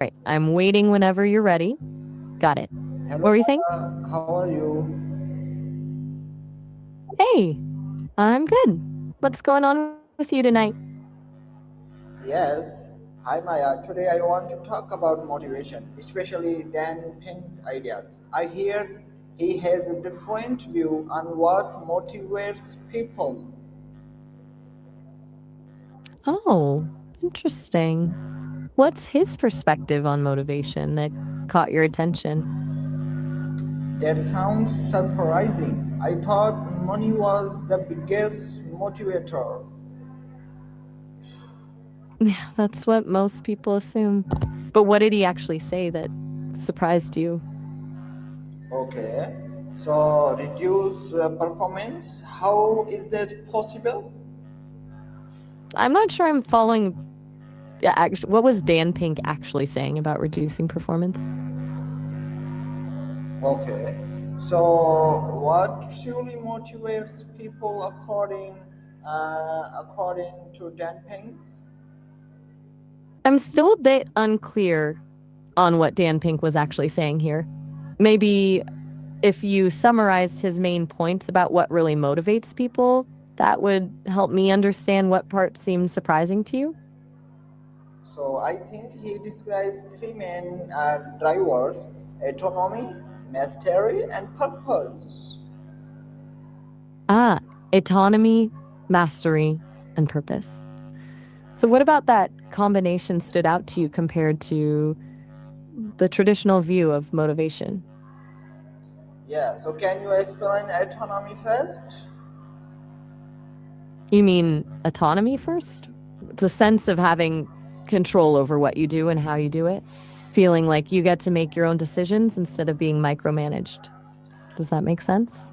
Right. I'm waiting whenever you're ready. Got it. Hello, What were you saying? how are you? Hey, I'm good. What's going on with you tonight? Yes. Hi Maya. Today I want to talk about motivation, especially Dan Pink's ideas. I hear he has a different view on what motivates people. Oh, interesting. What's his perspective on motivation that caught your attention? That sounds surprising. I thought money was the biggest motivator. Yeah, that's what most people assume. But what did he actually say that surprised you? Okay. So reduce performance. How is that possible? I'm not sure I'm following. Yeah, what was Dan Pink actually saying about reducing performance? Okay. So, what truly motivates people according to Dan Pink? I'm still a bit unclear on what Dan Pink was actually saying here. Maybe if you summarized his main points about what really motivates people, that would help me understand what part seemed surprising to you. So, I think he describes three main drivers: autonomy, mastery, and purpose. Ah, autonomy, mastery, and purpose. So, what about that combination stood out to you compared to the traditional view of motivation? Yeah. So, can you explain autonomy first? You mean autonomy first? It's a sense of having control over what you do and how you do it, feeling like you get to make your own decisions instead of being micromanaged. Does that make sense?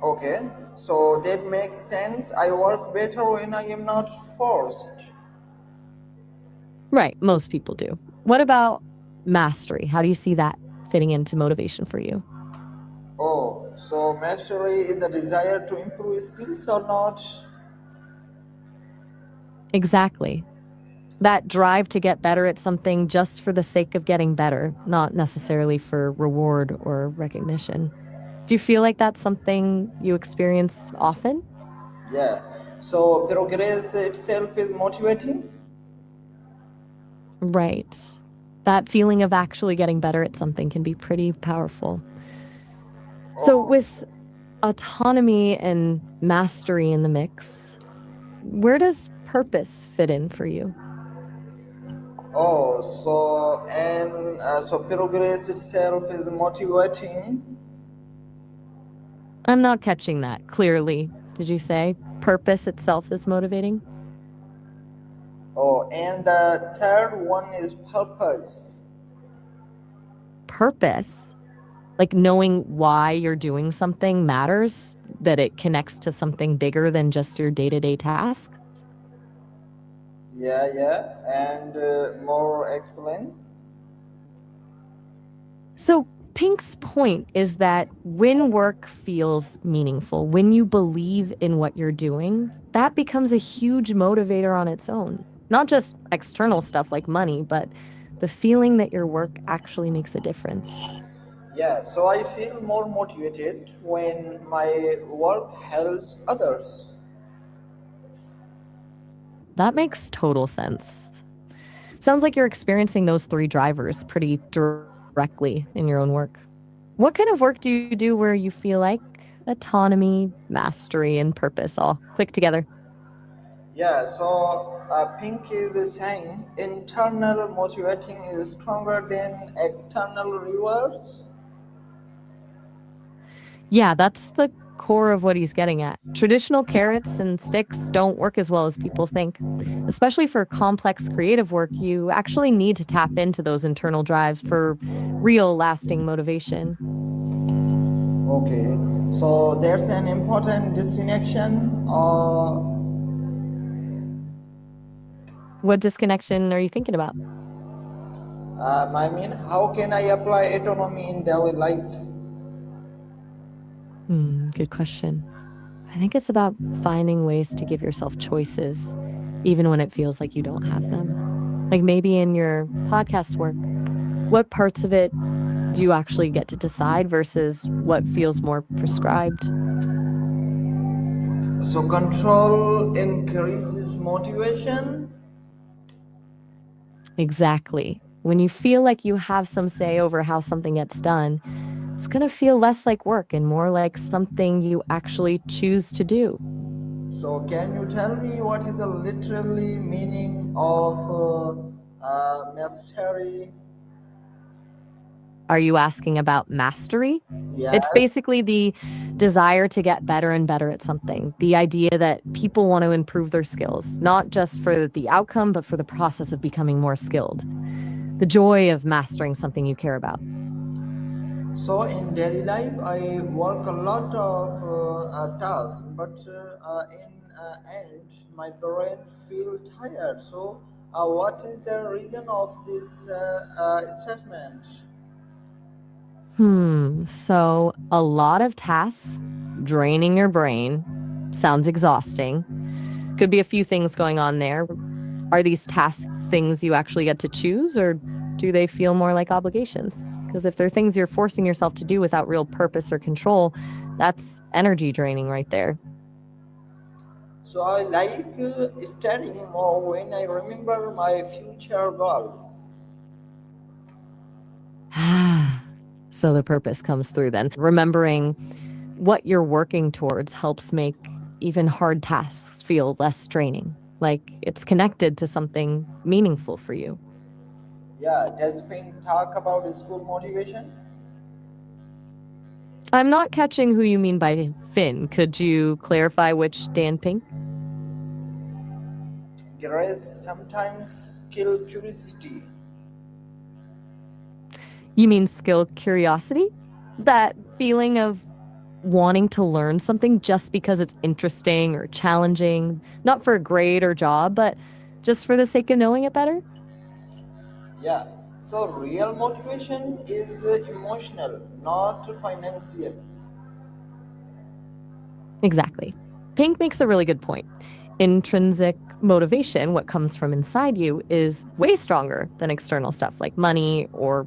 Okay. So, that makes sense. I work better when I am not forced. Right, most people do. What about mastery? How do you see that fitting into motivation for you? Oh, so mastery is the desire to improve skills or not? Exactly. That drive to get better at something just for the sake of getting better, not necessarily for reward or recognition. Do you feel like that's something you experience often? Yeah. So progress itself is motivating. Right. That feeling of actually getting better at something can be pretty powerful. So, Oh, with autonomy and mastery in the mix, where does purpose fit in for you? so progress itself is motivating. I'm not catching that clearly. Did you say purpose itself is motivating? Oh, and the third one is purpose. Purpose, like knowing why you're doing something matters, that it connects to something bigger than just your day to day task. Yeah, yeah, and more explain. So, Pink's point is that when work feels meaningful, when you believe in what you're doing, that becomes a huge motivator on its own. Not just external stuff like money, but the feeling that your work actually makes a difference. Yeah, so I feel more motivated when my work helps others. That makes total sense. Sounds like you're experiencing those three drivers pretty directly in your own work. What kind of work do you do where you feel like autonomy, mastery, and purpose all click together? Yeah, so Pink is saying internal motivating is stronger than external rewards. Yeah, that's the core of what he's getting at. Traditional carrots and sticks don't work as well as people think. Especially for complex creative work, you actually need to tap into those internal drives for real lasting motivation. Okay, so there's an important distinction. What disconnection are you thinking about? I mean, how can I apply autonomy in daily life? Good question. I think it's about finding ways to give yourself choices, even when it feels like you don't have them. Like maybe in your podcast work, what parts of it do you actually get to decide versus what feels more prescribed? So control increases motivation. Exactly. When you feel like you have some say over how something gets done, it's going to feel less like work and more like something you actually choose to do. So can you tell me what is the literally meaning of mastery? Are you asking about mastery? It's Yes. basically the desire to get better and better at something. The idea that people want to improve their skills, not just for the outcome, but for the process of becoming more skilled. The joy of mastering something you care about. So in daily life, I work a lot of tasks, but in end, my brain feel tired. So, what is the reason of this statement? So a lot of tasks draining your brain sounds exhausting. Could be a few things going on there. Are these tasks things you actually get to choose, or do they feel more like obligations? Because if they're things you're forcing yourself to do without real purpose or control, that's energy draining right there. So I like studying more when I remember my future goals. So the purpose comes through then. Remembering what you're working towards helps make even hard tasks feel less draining, like it's connected to something meaningful for you. Yeah, does Pink talk about school motivation? I'm not catching who you mean by Finn. Could you clarify which Dan Pink? Grace sometimes kill curiosity. You mean skill curiosity? That feeling of wanting to learn something just because it's interesting or challenging, not for a grade or job, but just for the sake of knowing it better? Yeah. So real motivation is emotional, not financial. Exactly. Pink makes a really good point. Intrinsic motivation, what comes from inside you, is way stronger than external stuff like money or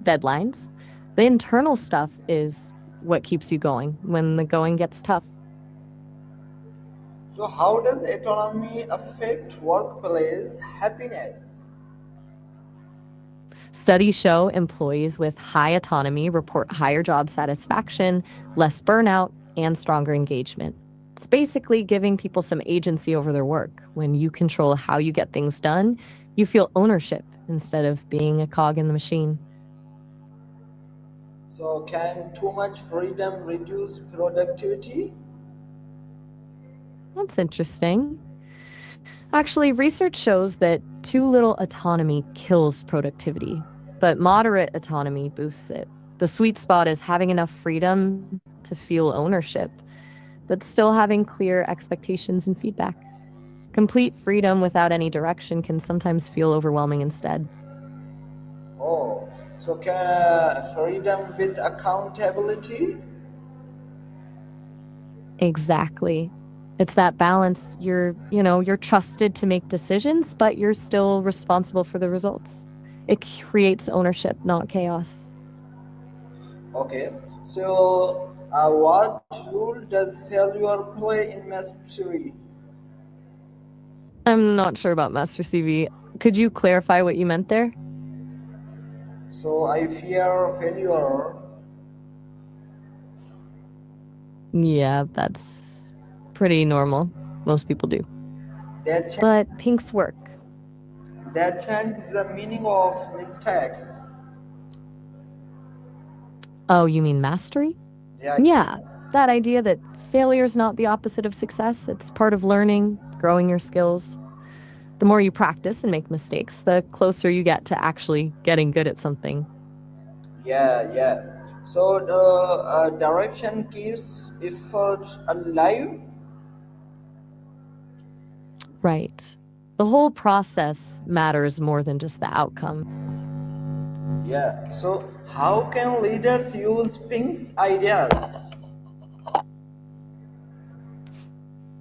deadlines. The internal stuff is what keeps you going when the going gets tough. So how does autonomy affect workplace happiness? Studies show employees with high autonomy report higher job satisfaction, less burnout, and stronger engagement. It's basically giving people some agency over their work. When you control how you get things done, you feel ownership instead of being a cog in the machine. So can too much freedom reduce productivity? That's interesting. Actually, research shows that too little autonomy kills productivity, but moderate autonomy boosts it. The sweet spot is having enough freedom to feel ownership, but still having clear expectations and feedback. Complete freedom without any direction can sometimes feel overwhelming instead. Oh, so can freedom with accountability? Exactly. It's that balance. You're trusted to make decisions, but you're still responsible for the results. It creates ownership, not chaos. Okay. So what role does failure play in mastery? I'm not sure about Master CV. Could you clarify what you meant there? So I fear failure. Yeah, that's pretty normal. Most people do. That ch- But Pink's work. that changes the meaning of mistakes. Oh, you mean mastery? Yeah. Yeah, that idea that failure's not the opposite of success. It's part of learning, growing your skills. The more you practice and make mistakes, the closer you get to actually getting good at something. Yeah. So the direction keeps effort alive. Right. The whole process matters more than just the outcome. Yeah. So how can leaders use Pink's ideas?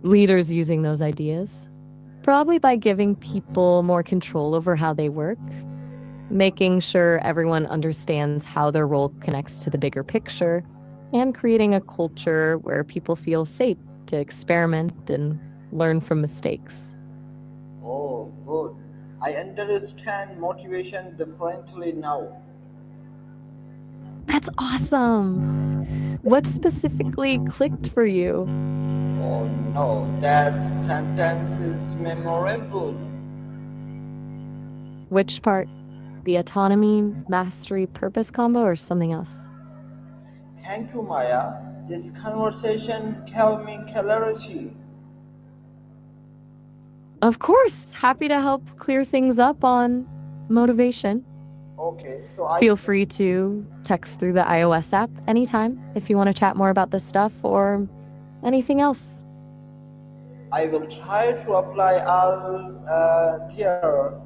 Leaders using those ideas. Probably by giving people more control over how they work, making sure everyone understands how their role connects to the bigger picture, and creating a culture where people feel safe to experiment and learn from mistakes. Oh, good. I understand motivation differently now. That's awesome. What specifically clicked for you? Oh no, that sentence is memorable. Which part? The autonomy, mastery, purpose combo, or something else? Thank you, Maya. This conversation gave me clarity. Of course, happy to help clear things up on motivation. Okay, so I Feel free to text through the iOS app anytime if you want to chat more about this stuff or anything else. I will try to apply all there.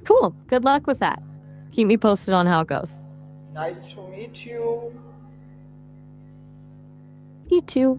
Cool. Good luck with that. Keep me posted on how it goes. Nice to meet you. You too.